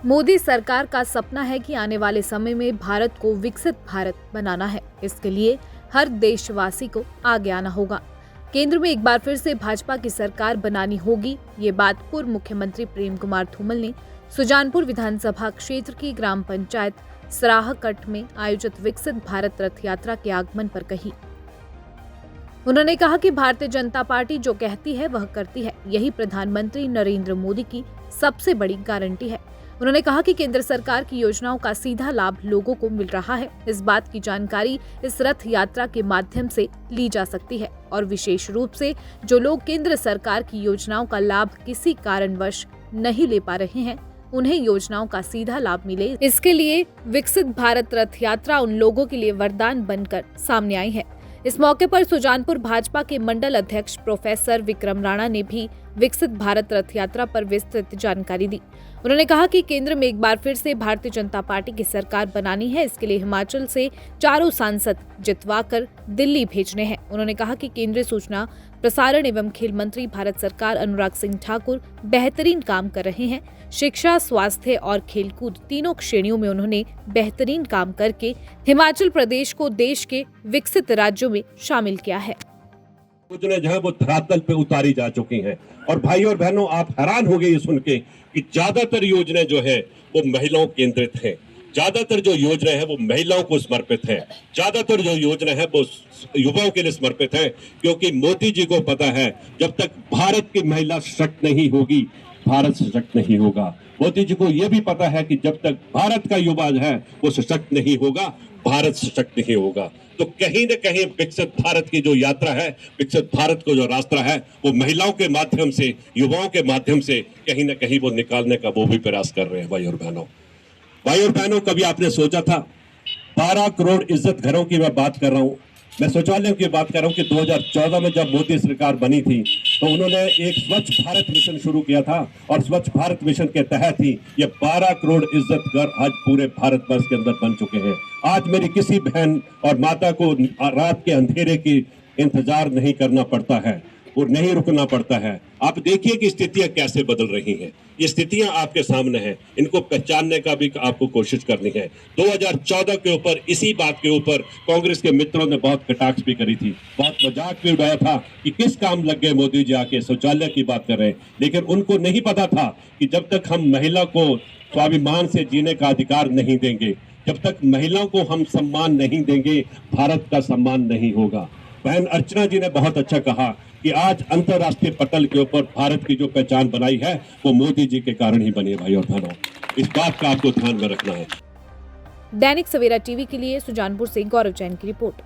मोदी सरकार का सपना है कि आने वाले समय में भारत को विकसित भारत बनाना है। इसके लिए हर देशवासी को आगे आना होगा। केंद्र में एक बार फिर से भाजपा की सरकार बनानी होगी। ये बात पूर्व मुख्यमंत्री प्रेम कुमार धूमल ने सुजानपुर विधानसभा क्षेत्र की ग्राम पंचायत सराहकट में आयोजित विकसित भारत रथ यात्रा के आगमन पर कही। उन्होंने कहा कि भारतीय जनता पार्टी जो कहती है वह करती है। यही प्रधानमंत्री नरेंद्र मोदी की सबसे बड़ी गारंटी है। उन्होंने कहा कि केंद्र सरकार की योजनाओं का सीधा लाभ लोगों को मिल रहा है। इस बात की जानकारी इस रथ यात्रा के माध्यम से ली जा सकती है और विशेष रूप से जो लोग केंद्र सरकार की योजनाओं का लाभ किसी कारणवश नहीं ले पा रहे हैं, उन्हें योजनाओं का सीधा लाभ मिले। इसके लिए विकसित भारत रथ यात्रा उन लोगों के लिए वरदान बनकर सामने आई है। इस मौके पर सुजानपुर भाजपा के मंडल अध्यक्ष प्रोफेसर विक्रम राणा ने भी विकसित भारत रथ यात्रा पर विस्तृत जानकारी दी। उन्होंने कहा कि केंद्र में एक बार फिर से भारतीय जनता पार्टी की सरकार बनानी है। इसके लिए हिमाचल से 4 सांसद जितवाकर दिल्ली भेजने हैं। उन्होंने कहा कि केंद्रीय सूचना प्रसारण एवं खेल मंत्री भारत सरकार अनुराग सिंह ठाकुर बेहतरीन काम कर रहे हैं। शिक्षा, स्वास्थ्य और खेलकूद तीनों श्रेणियों में उन्होंने बेहतरीन काम करके हिमाचल प्रदेश को देश के विकसित राज्यों में शामिल किया है। योजनाएं जो है वो धरातल पे उतारी जा चुकी हैं और भाई और बहनों, आप हैरान हो गए सुन के कि ज्यादातर योजनाएं जो है वो महिलाओं केंद्रित हैं। ज्यादातर जो योजनाएं हैं वो महिलाओं को समर्पित है। ज्यादातर जो योजना है वो युवाओं के लिए समर्पित है, क्योंकि मोदी जी को पता है जब तक भारत की महिला सशक्त नहीं होगी, भारत सशक्त नहीं होगा। मोदी जी को यह भी पता है कि जब तक भारत का युवा है वो सशक्त नहीं होगा, भारत सशक्त नहीं होगा। तो कहीं न कहीं विकसित भारत की जो यात्रा है, विकसित भारत को जो रास्ता है, वो महिलाओं के माध्यम से, युवाओं के माध्यम से कहीं न कहीं वो निकालने का वो भी प्रयास कर रहे हैं। भाई और बहनों, कभी आपने सोचा था 12 करोड़ इज्जत घरों की मैं बात कर रहा हूँ, मैं शौचालयों की बात कर रहा हूँ कि 2014 में जब मोदी सरकार बनी थी तो उन्होंने एक स्वच्छ भारत मिशन शुरू किया था और स्वच्छ भारत मिशन के तहत ही ये 12 करोड़ इज्जत घर आज पूरे भारतवर्ष के अंदर बन चुके हैं। आज मेरी किसी बहन और माता को रात के अंधेरे की इंतजार नहीं करना पड़ता है और नहीं रुकना पड़ता है। आप देखिए कि स्थितियां कैसे बदल रही हैं। ये स्थितियां आपके सामने हैं, इनको पहचानने का भी आपको कोशिश करनी है। 2014 के ऊपर इसी बात के ऊपर कांग्रेस के मित्रों ने बहुत कटाक्ष भी करी थी, बहुत मजाक भी उड़ाया था कि किस काम लग गए मोदी जी आके शौचालय की बात कर रहे हैं। लेकिन उनको नहीं पता था कि जब तक हम महिला को स्वाभिमान से जीने का अधिकार नहीं देंगे, जब तक महिलाओं को हम सम्मान नहीं देंगे, भारत का सम्मान नहीं होगा। बहन अर्चना जी ने बहुत अच्छा कहा कि आज अंतर्राष्ट्रीय पटल के ऊपर भारत की जो पहचान बनाई है वो मोदी जी के कारण ही बनी है। भाई और बहनों, इस बात का आपको ध्यान में रखना है। दैनिक सवेरा टीवी के लिए सुजानपुर से गौरव जैन की रिपोर्ट।